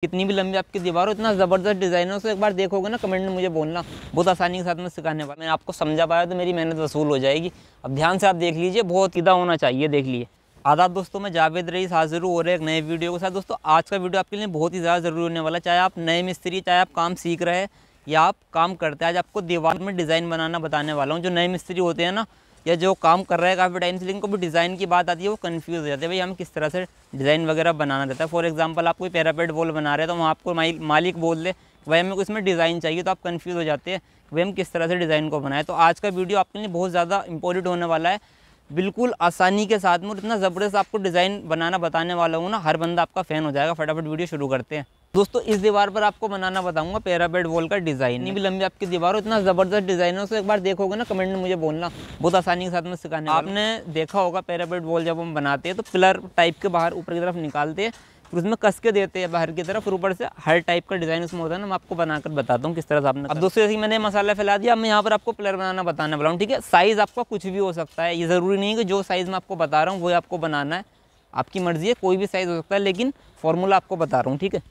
कितनी भी लंबी आपकी दीवार हो, इतना ज़बरदस्त डिज़ाइन हो, तो एक बार देखोगे ना कमेंट में मुझे बोलना, बहुत आसानी के साथ मैं सिखाने वाला। मैं आपको समझा पाया तो मेरी मेहनत वसूल हो जाएगी। अब ध्यान से आप देख लीजिए, बहुत सीधा होना चाहिए, देख लिए। आदाब दोस्तों, मैं जावेद रईस हाजिर हूँ और एक नए वीडियो के साथ। दोस्तों आज का वीडियो आपके लिए बहुत ही ज़्यादा ज़रूरी होने वाला है। चाहे आप नए मिस्त्री, चाहे आप काम सीख रहे हैं या आप काम करते हैं, आज आपको दीवार में डिज़ाइन बनाना बताने वाला हूँ। जो नए मिस्त्री होते हैं ना, या जो काम कर रहे हैं काफ़ी टाइम से, लेकिन कभी डिज़ाइन की बात आती है वो कंफ्यूज हो जाते हैं, भाई हमें किस तरह से डिज़ाइन वगैरह बनाना रहता है। फॉर एग्जांपल आप कोई पैरापेट वॉल बना रहे हैं, तो वहाँ आपको मालिक बोल दे भाई हमें इसमें डिज़ाइन चाहिए, तो आप कंफ्यूज हो जाते हैं भाई हम किस तरह से डिज़ाइन को बनाएं। तो आज का वीडियो आपके लिए बहुत ज़्यादा इंपॉर्टेंट होने वाला है, बिल्कुल आसानी के साथ में, और इतना ज़बरदस्त आपको डिज़ाइन बनाना बताने वाला हूँ ना, हर बंदा आपका फ़ैन हो जाएगा। फटाफट वीडियो शुरू करते हैं। दोस्तों इस दीवार पर आपको बनाना बताऊंगा पैरापेट वॉल का डिज़ाइन। इतनी भी लंबी आपकी दीवार हो, इतना ज़बरदस्त डिज़ाइन हो, तो एक बार देखोगे ना कमेंट में मुझे बोलना, बहुत आसानी के साथ में सिखाने। आपने देखा होगा पैरापेट वॉल जब हम बनाते हैं तो पिलर टाइप के बाहर ऊपर की तरफ निकालते हैं, फिर उसमें कस के देते हैं बाहर की तरफ, और ऊपर से हर टाइप का डिज़ाइन उसमें होता है ना। मैं आपको बनाकर बताता हूँ किस तरह से आपने। अब दोस्तों जैसे मैंने मसाला फैला दिया, अब मैं यहाँ पर आपको पिलर बनाना बताने वाला हूँ। ठीक है, साइज़ आपका कुछ भी हो सकता है, ये ज़रूरी नहीं है कि जो साइज़ मैं आपको बता रहा हूँ वही आपको बनाना है, आपकी मर्ज़ी है, कोई भी साइज़ हो सकता है, लेकिन फॉर्मूला आपको बता रहा हूँ। ठीक है,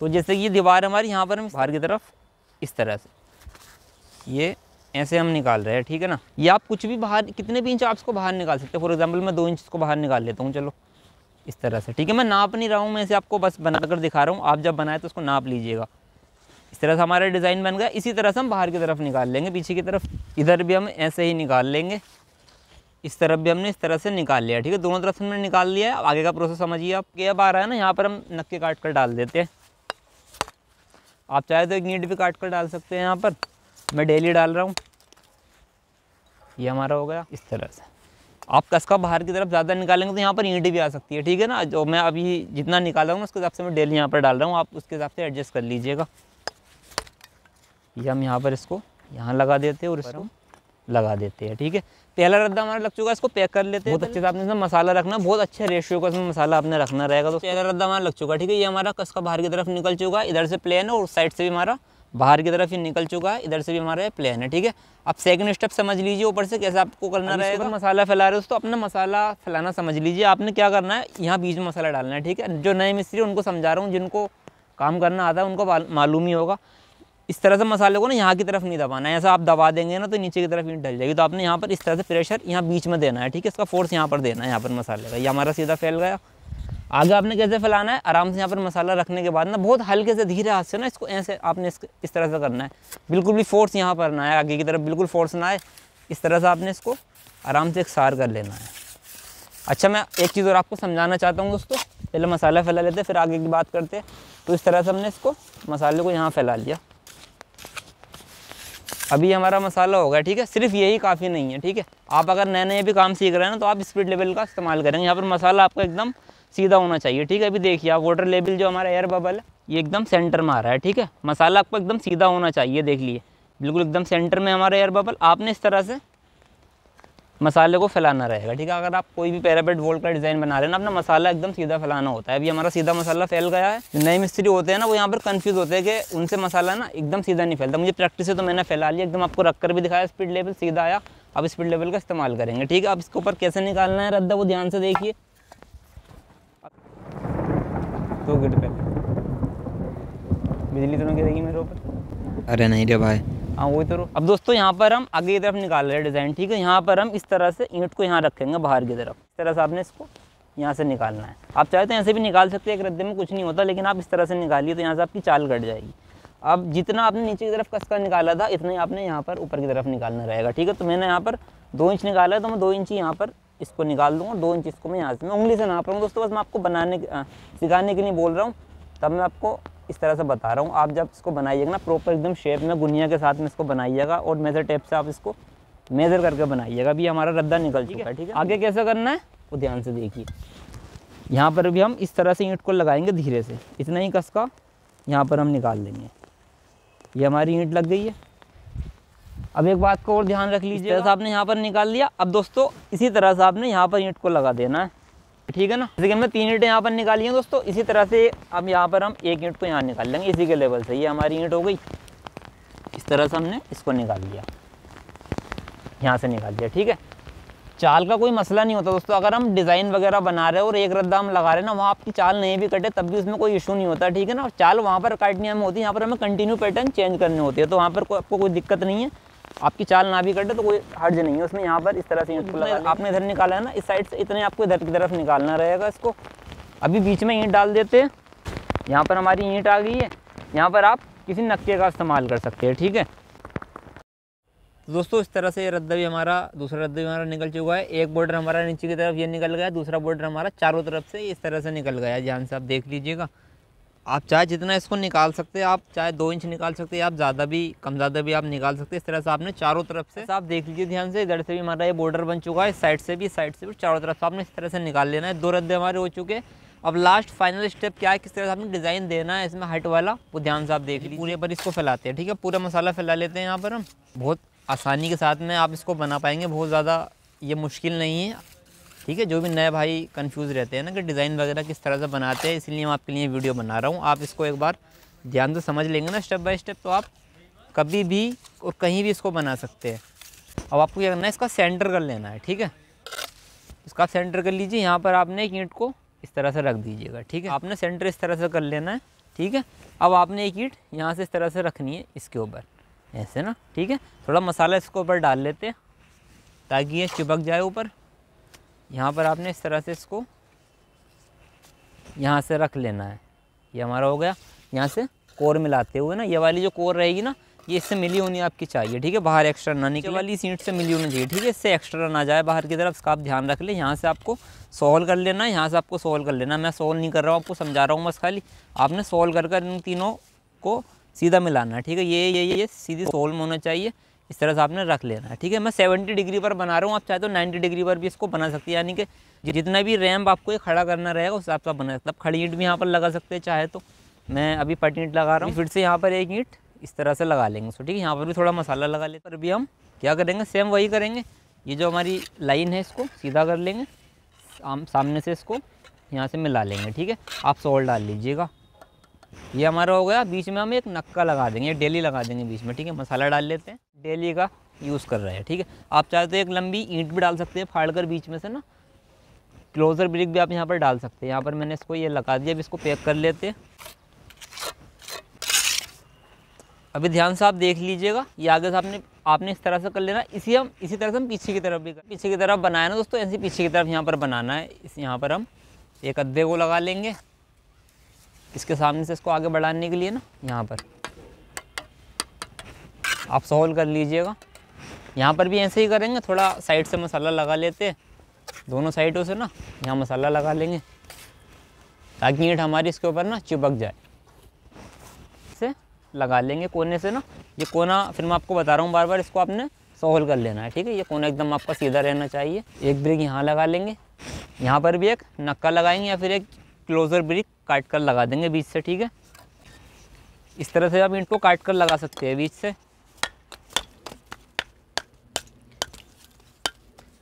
तो जैसे ये दीवार हमारी, यहाँ पर हम बाहर की तरफ इस तरह से ये ऐसे हम निकाल रहे हैं। ठीक है ना, ये आप कुछ भी बाहर, कितने भी इंच आप इसको बाहर निकाल सकते हैं। फॉर एग्जांपल मैं 2 इंच इसको बाहर निकाल लेता हूँ, चलो इस तरह से। ठीक है, मैं नाप नहीं रहा हूँ, मैं इसे आपको बस बनाकर दिखा रहा हूँ, आप जब बनाए तो उसको नाप लीजिएगा। इस तरह से हमारा डिज़ाइन बन गया। इसी तरह से हम बाहर की तरफ निकाल लेंगे, पीछे की तरफ, इधर भी हम ऐसे ही निकाल लेंगे, इस तरफ भी हमने इस तरह से निकाल लिया। ठीक है, दोनों तरफ से हमने निकाल लिया है। अब आगे का प्रोसेस समझिए आप। ये अब आ रहा है ना, यहाँ पर हम नक्के काट कर डाल देते हैं। आप चाहे तो एक ईंट भी काट कर डाल सकते हैं, यहाँ पर मैं डेली डाल रहा हूँ। ये हमारा हो गया इस तरह से। आप कसका बाहर की तरफ ज़्यादा निकालेंगे तो यहाँ पर ईंट भी आ सकती है। ठीक है ना, जो मैं अभी जितना निकाला हूँ उसके हिसाब से मैं डेली यहाँ पर डाल रहा हूँ, आप उसके हिसाब से एडजस्ट कर लीजिएगा। ये हम यहाँ पर इसको यहाँ लगा देते हैं और इसको लगा देते हैं। ठीक है, पहला रद्दा हमारा लग चुका है, इसको पैक कर लेते हैं। बहुत अच्छे से आपने इसमें मसाला रखना, बहुत अच्छे रेशियो का इसमें मसाला आपने रखना रहेगा। तो पहला रद्दा हमारा लग चुका है। ठीक है, ये हमारा कसका बाहर की तरफ निकल चुका है, इधर से प्लेन है, और उस साइड से भी हमारा बाहर की तरफ ही निकल चुका है, इधर से भी हमारा प्लेन है। ठीक है, अब सेकंड स्टेप समझ लीजिए ऊपर से कैसे आपको करना रहेगा। मसाला फैला रहे हो तो अपना मसाला फैलाना समझ लीजिए। आपने क्या करना है, यहाँ बीच में मसाला डालना है। ठीक है, जो नए मिस्त्री उनको समझा रहा हूँ, जिनको काम करना आता है उनको मालूम ही होगा। इस तरह से मसाले को ना यहाँ की तरफ नहीं दबाना है, ऐसा आप दबा देंगे ना तो नीचे की तरफ ईंट ढल जाएगी। तो आपने यहाँ पर इस तरह से प्रेशर यहाँ बीच में देना है। ठीक है, इसका फोर्स यहाँ पर देना है, यहाँ पर मसाले का। ये हमारा सीधा फैल गया। आगे आपने कैसे फैलाना है, आराम से यहाँ पर मसाला रखने के बाद ना बहुत हल्के से धीरे हाथ से ना इसको ऐसे आपने इस तरह से करना है, बिल्कुल भी फोर्स यहाँ पर ना है, आगे की तरफ बिल्कुल फोर्स ना है। इस तरह से आपने इसको आराम से एकसार कर लेना है। अच्छा, मैं एक चीज़ और आपको समझाना चाहता हूँ दोस्तों, पहले मसाला फैला लेते फिर आगे की बात करते। तो इस तरह से हमने इसको मसाले को यहाँ फैला लिया। अभी हमारा मसाला हो गया। ठीक है, सिर्फ यही काफ़ी नहीं है। ठीक है, आप अगर नए नए भी काम सीख रहे हैं ना तो आप स्पीड लेवल का इस्तेमाल करेंगे। यहाँ पर मसाला आपका एकदम सीधा होना चाहिए। ठीक है, अभी देखिए आप वाटर लेवल जो हमारा एयर बबल है ये एकदम सेंटर में आ रहा है। ठीक है, मसाला आपको एकदम सीधा होना चाहिए, देख लिए बिल्कुल एकदम सेंटर में हमारा एयर बबल। आपने इस तरह से मसाले को फैलाना रहेगा। ठीक है, अगर आप कोई भी पैरापेट वॉल का डिज़ाइन बना रहे हैं ना, अपना मसाला एकदम सीधा फैलाना होता है। अभी हमारा सीधा मसाला फैल गया है। जो नए मिस्त्री होते हैं ना वो यहाँ पर कंफ्यूज होते हैं कि उनसे मसाला ना एकदम सीधा नहीं फैलता। मुझे प्रैक्टिस है तो मैंने फैला लिया, एकदम आपको रख कर भी दिखाया, स्पीड लेवल सीधा आया। अब स्पीड लेवल का इस्तेमाल करेंगे। ठीक है, अब इसके ऊपर कैसे निकालना है रद्दा वो ध्यान से देखिए। 2 गिट पे बिजली तो नहीं गिरेगी मेरे ऊपर? अरे नहीं रे भाई, हाँ वही तो। अब दोस्तों यहाँ पर हम आगे की तरफ निकाल रहे हैं डिज़ाइन। ठीक है, यहाँ पर हम इस तरह से ईंट को यहाँ रखेंगे बाहर की तरफ। इस तरह से आपने इसको यहाँ से निकालना है। आप चाहे तो ऐसे भी निकाल सकते हैं, एक रद्दे में कुछ नहीं होता, लेकिन आप इस तरह से निकालिए तो यहाँ से आपकी चाल कट जाएगी। अब जितना आपने नीचे की तरफ कसका निकाला था इतना ही आपने यहाँ पर ऊपर की तरफ निकालना रहेगा। ठीक है, तो मैंने यहाँ पर 2 इंच निकाला है, तो मैं 2 इंच यहाँ पर इसको निकाल दूँगा। 2 इंच इसको मैं यहाँ से, मैं उंगली से नाप रहा हूँ दोस्तों, बस मैं आपको सिखाने के लिए बोल रहा हूँ, तब मैं आपको इस तरह से बता रहा हूँ। आप जब इसको बनाइएगा ना प्रॉपर एकदम शेप में गुनिया के साथ में इसको बनाइएगा, और मेजर टेप से आप इसको मेज़र करके बनाइएगा। अभी हमारा रद्दा निकल चुका है। ठीक है, आगे कैसे करना है वो ध्यान से देखिए। यहाँ पर भी हम इस तरह से ईंट को लगाएंगे धीरे से, इतना ही कसका यहाँ पर हम निकाल लेंगे। ये हमारी ईंट लग गई है। अब एक बात को और ध्यान रख लीजिए, जैसा आपने यहाँ पर निकाल लिया, अब दोस्तों इसी तरह से आपने यहाँ पर ईंट को लगा देना है। ठीक है ना, जैसे कि हमने 3 ईंटें यहाँ पर निकाली हैं दोस्तों, इसी तरह से अब यहाँ पर हम 1 ईंट को यहाँ निकाल लेंगे इसी के लेवल से। ये हमारी ईंट हो गई, इस तरह से हमने इसको निकाल लिया, यहाँ से निकाल लिया। ठीक है, चाल का कोई मसला नहीं होता दोस्तों। अगर हम डिज़ाइन वगैरह बना रहे हैं और एक रद्दा हम लगा रहे हैं ना, वहाँ आपकी चाल नहीं भी कटे तब भी उसमें कोई इशू नहीं होता, ठीक है ना। चाल वहाँ पर काटनी हमें होती है, यहाँ पर हमें कंटिन्यू पैटर्न चेंज करनी होती है, तो वहाँ पर आपको कोई दिक्कत नहीं है। आपकी चाल ना भी कटे तो कोई हर्ज नहीं है उसमें। यहाँ पर इस तरह से ईंट को लगा, आपने इधर निकाला है ना, इस साइड से इतने आपको इधर की तरफ निकालना रहेगा इसको। अभी बीच में ईंट डाल देते हैं। यहाँ पर हमारी ईंट आ गई है। यहाँ पर आप किसी नक्के का इस्तेमाल कर सकते हैं, ठीक है। तो दोस्तों इस तरह से ये रद्दा भी हमारा, दूसरा रद्दा भी हमारा निकल चुका है। एक बॉर्डर हमारा नीचे की तरफ ये निकल गया, दूसरा बॉर्डर हमारा चारों तरफ से इस तरह से निकल गया। ध्यान से आप देख लीजिएगा। आप चाहे जितना इसको निकाल सकते हैं, आप चाहे 2 इंच निकाल सकते हैं, आप ज़्यादा भी कम ज़्यादा भी आप निकाल सकते हैं। इस तरह से आपने चारों तरफ से, आप देख लीजिए ध्यान से, इधर से भी हमारा ये बॉर्डर बन चुका है, इस साइड से भी चारों तरफ से आपने इस तरह से निकाल लेना है। 2 रद्दे हमारे हो चुके हैं। अब लास्ट फाइनल स्टेप क्या है, किस तरह से आपने डिज़ाइन देना है इसमें हाइट वाला, वो ध्यान से आप देख लीजिए। पूरे पर इसको फैलाते हैं, ठीक है। पूरा मसाला फैला लेते हैं यहाँ पर हम। बहुत आसानी के साथ में आप इसको बना पाएंगे, बहुत ज़्यादा ये मुश्किल नहीं है, ठीक है। जो भी नए भाई कंफ्यूज रहते हैं ना कि डिज़ाइन वगैरह किस तरह से बनाते हैं, इसलिए मैं आपके लिए वीडियो बना रहा हूँ। आप इसको एक बार ध्यान से समझ लेंगे ना स्टेप बाय स्टेप, तो आप कभी भी और कहीं भी इसको बना सकते हैं। अब आपको क्या करना है, इसका सेंटर कर लेना है, ठीक है। इसका सेंटर कर लीजिए। यहाँ पर आपने एक ईंट को इस तरह से रख दीजिएगा, ठीक है। आपने सेंटर इस तरह से कर लेना है, ठीक है। अब आपने एक ईंट यहाँ से इस तरह से रखनी है इसके ऊपर, ऐसे ना, ठीक है। थोड़ा मसाला इसके ऊपर डाल लेते हैं ताकि ये चिपक जाए ऊपर। यहाँ पर आपने इस तरह से इसको यहाँ से रख लेना है। ये हमारा हो गया। यहाँ से कोर मिलाते हुए ना, ये वाली जो कोर रहेगी ना, ये इससे मिली होनी आपकी चाहिए, ठीक है। बाहर एक्स्ट्रा ना निकले, वाली सीट से मिली होनी चाहिए, ठीक है। इससे एक्स्ट्रा ना जाए बाहर की तरफ, इसका आप ध्यान रख लें। यहाँ से आपको सोल्व कर लेना है, यहाँ से आपको सोल्व कर लेना है। मैं सोल्व नहीं कर रहा हूँ, आपको समझा रहा हूँ बस खाली। आपने सोल्व कर इन तीनों को सीधा मिलाना है, ठीक है। ये सीधी सोल्व में होना चाहिए, इस तरह से आपने रख लेना है, ठीक है। मैं 70 डिग्री पर बना रहा हूँ, आप चाहे तो 90 डिग्री पर भी इसको बना सकते हैं, यानी कि जितना भी रैम्प आपको ये खड़ा करना रहेगा उस हिसाब से बना सकते हैं। आप खड़ी ईंट भी यहाँ पर लगा सकते हैं चाहे तो। मैं अभी पट्टी ईंट लगा रहा हूँ, फिर से यहाँ पर एक ईंट इस तरह से लगा लेंगे उसको, ठीक है। यहाँ पर भी थोड़ा मसाला लगा लेते, पर अभी हम क्या करेंगे, सेम वही करेंगे। ये जो हमारी लाइन है इसको सीधा कर लेंगे, सामने से इसको यहाँ से मिला लेंगे, ठीक है। आप सोल्ड डाल लीजिएगा। ये हमारा हो गया। बीच में हम एक नक्का लगा देंगे, डेली लगा देंगे बीच में, ठीक है। मसाला डाल लेते हैं, डेली का यूज़ कर रहे हैं, ठीक है। आप चाहे तो एक लंबी ईंट भी डाल सकते हैं फाड़ कर बीच में से ना, क्लोजर ब्रिक भी आप यहाँ पर डाल सकते हैं। यहाँ पर मैंने इसको ये लगा दिया, अब इसको पैक कर लेते हैं। अभी ध्यान से आप देख लीजिएगा, ये आगे से आपने इस तरह से कर लेना। इसी तरह से हम पीछे की तरफ भी पीछे की तरफ बनाया ना दोस्तों, ऐसे पीछे की तरफ यहाँ पर बनाना है। यहाँ पर हम एक अद्धे को लगा लेंगे इसके सामने से, इसको आगे बढ़ाने के लिए ना, यहाँ पर आप सोल्व कर लीजिएगा। यहाँ पर भी ऐसे ही करेंगे, थोड़ा साइड से मसाला लगा लेते हैं, दोनों साइडों से ना यहाँ मसाला लगा लेंगे ताकि ईंट हमारी इसके ऊपर ना चिपक जाए। इसे लगा लेंगे कोने से ना, ये कोना फिर मैं आपको बता रहा हूँ बार बार, इसको आपने सोल्व कर लेना है, ठीक है। ये कोना एकदम आपका सीधा रहना चाहिए। एक ब्रिक यहाँ लगा लेंगे, यहाँ पर भी एक नक्का लगाएंगे या फिर एक क्लोजर ब्रिक काट कर लगा देंगे बीच से, ठीक है। इस तरह से आप ईंट को काट कर लगा सकते हैं बीच से।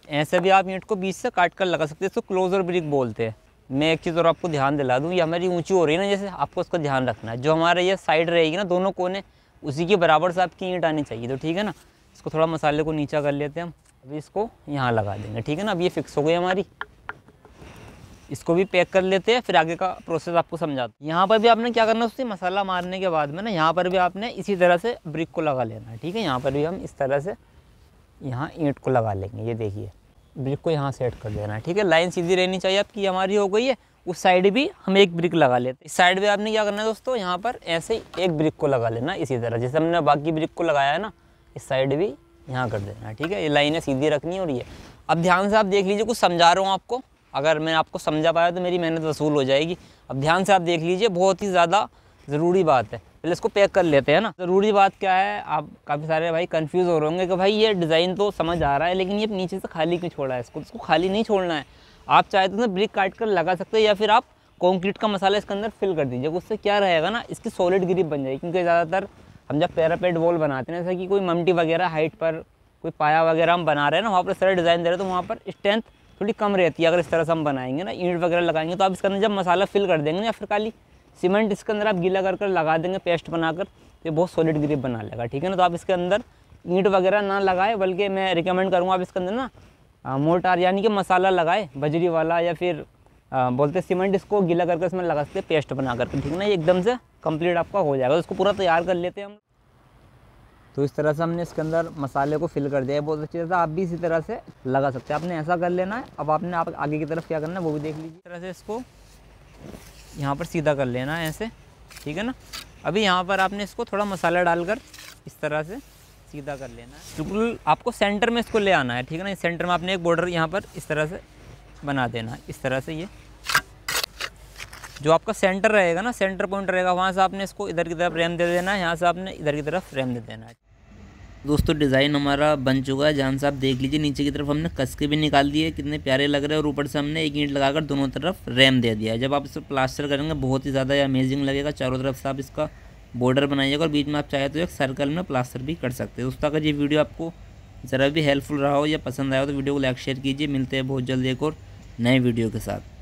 ऐसे भी आप ईंट को बीच से काट कर लगा सकते हैं, इसको क्लोजर ब्रिक बोलते हैं। मैं एक चीज़ और आपको ध्यान दिला दूँ, ये हमारी ऊंची हो रही है ना, जैसे आपको उसका ध्यान रखना है। जो हमारे ये साइड रहेगी ना, दोनों कोने उसी के बराबर से आपकी ईंट आनी चाहिए, तो ठीक है ना। इसको थोड़ा मसाले को नीचा कर लेते हैं हम। अभी इसको यहाँ लगा देंगे, ठीक है ना। अब ये फिक्स हो गई हमारी, इसको भी पैक कर लेते हैं, फिर आगे का प्रोसेस आपको समझाते हैं। यहाँ पर भी आपने क्या करना है, उससे मसाला मारने के बाद में ना, यहाँ पर भी आपने इसी तरह से ब्रिक को लगा लेना है, ठीक है। यहाँ पर भी हम इस तरह से यहाँ ईंट को लगा लेंगे। ये देखिए, ब्रिक को यहाँ सेट कर देना है, ठीक है। लाइन सीधी रहनी चाहिए आपकी, हमारी हो गई है। उस साइड भी हम एक ब्रिक लगा लेते हैं। इस साइड भी आपने क्या करना है दोस्तों, यहाँ पर ऐसे ही एक ब्रिक को लगा लेना इसी तरह, जैसे हमने बाकी ब्रिक को लगाया है ना, इस साइड भी यहाँ कर देना है, ठीक है। ये लाइनें सीधी रखनी है। और ये अब ध्यान से आप देख लीजिए, कुछ समझा रहा हूँ आपको, अगर मैं आपको समझा पाया तो मेरी मेहनत वसूल हो जाएगी। अब ध्यान से आप देख लीजिए, बहुत ही ज़्यादा ज़रूरी बात है। पहले इसको पैक कर लेते हैं ना। ज़रूरी बात क्या है, आप काफ़ी सारे भाई कंफ्यूज हो रहे होंगे कि भाई ये डिज़ाइन तो समझ आ रहा है, लेकिन ये नीचे से खाली क्यों छोड़ा है इसको खाली नहीं छोड़ना है। आप चाहे तो ब्रिक काट कर लगा सकते हैं, या फिर आप कंक्रीट का मसाला इसके अंदर फिल कर दीजिए। उससे क्या रहेगा ना, इसकी सॉलिड ग्रिप बन जाएगी। क्योंकि ज़्यादातर हम जब पैरापेट वॉल बनाते हैं, जैसे कि कोई ममटी वगैरह हाइट पर कोई पाया वगैरह हम बना रहे हैं ना, वहाँ पर सारा डिज़ाइन दे रहे हैं, तो वहाँ पर स्ट्रेंथ थोड़ी कम रहती है। अगर इस तरह से हम बनाएंगे ना, ईंट वगैरह लगाएंगे, तो आप इसके अंदर जब मसाला फिल कर देंगे या फिर खाली सीमेंट इसके अंदर आप गीला कर लगा देंगे पेस्ट बनाकर, तो ये बहुत सॉलिड ग्रिप बना लेगा, ठीक है ना। तो आप इसके अंदर ईंट वगैरह ना लगाए, बल्कि मैं रिकमेंड करूँगा आप इसके अंदर ना मोर्टार यानी कि मसाला लगाए बजरी वाला, या फिर बोलते सीमेंट, इसको गीला करके इसमें लगा सकते पेस्ट बना करके, ठीक है ना। ये एकदम से कंप्लीट आपका हो जाएगा। तो इसको पूरा तैयार कर लेते हैं हम। तो इस तरह से हमने इसके अंदर मसाले को फिल कर दिया है। बहुत अच्छी तरह से आप भी इसी तरह से लगा सकते हैं। आपने ऐसा कर लेना है। अब आपने आप आगे की तरफ क्या करना है वो भी देख लीजिए। इस तरह से इसको यहाँ पर सीधा कर लेना है ऐसे, ठीक है ना। अभी यहाँ पर आपने इसको थोड़ा मसाला डालकर इस तरह से सीधा कर लेना है। बिल्कुल आपको सेंटर में इसको ले आना है, ठीक है ना। इस सेंटर में आपने एक बॉर्डर यहाँ पर इस तरह से बना देना है। इस तरह से ये जो आपका सेंटर रहेगा ना, सेंटर पॉइंट रहेगा, वहाँ से आपने इसको इधर की तरफ रैम दे देना है, यहाँ से आपने इधर की तरफ रैम दे देना है। दोस्तों डिज़ाइन हमारा बन चुका है। जहाँ से आप देख लीजिए नीचे की तरफ हमने कस के भी निकाल दिए, कितने प्यारे लग रहे हैं। और ऊपर से हमने एक ईंट लगाकर दोनों तरफ रैम दे दिया है। जब आप इस पर प्लास्टर करेंगे बहुत ही ज़्यादा अमेजिंग लगेगा। चारों तरफ से आप इसका बॉर्डर बनाइएगा और बीच में आप चाहे तो एक सर्कल में प्लास्टर भी कर सकते हैं। दोस्तों अगर ये वीडियो आपको ज़रा भी हेल्पफुल रहा हो या पसंद आया हो तो वीडियो को लाइक शेयर कीजिए। मिलते हैं बहुत जल्दी एक और नए वीडियो के साथ।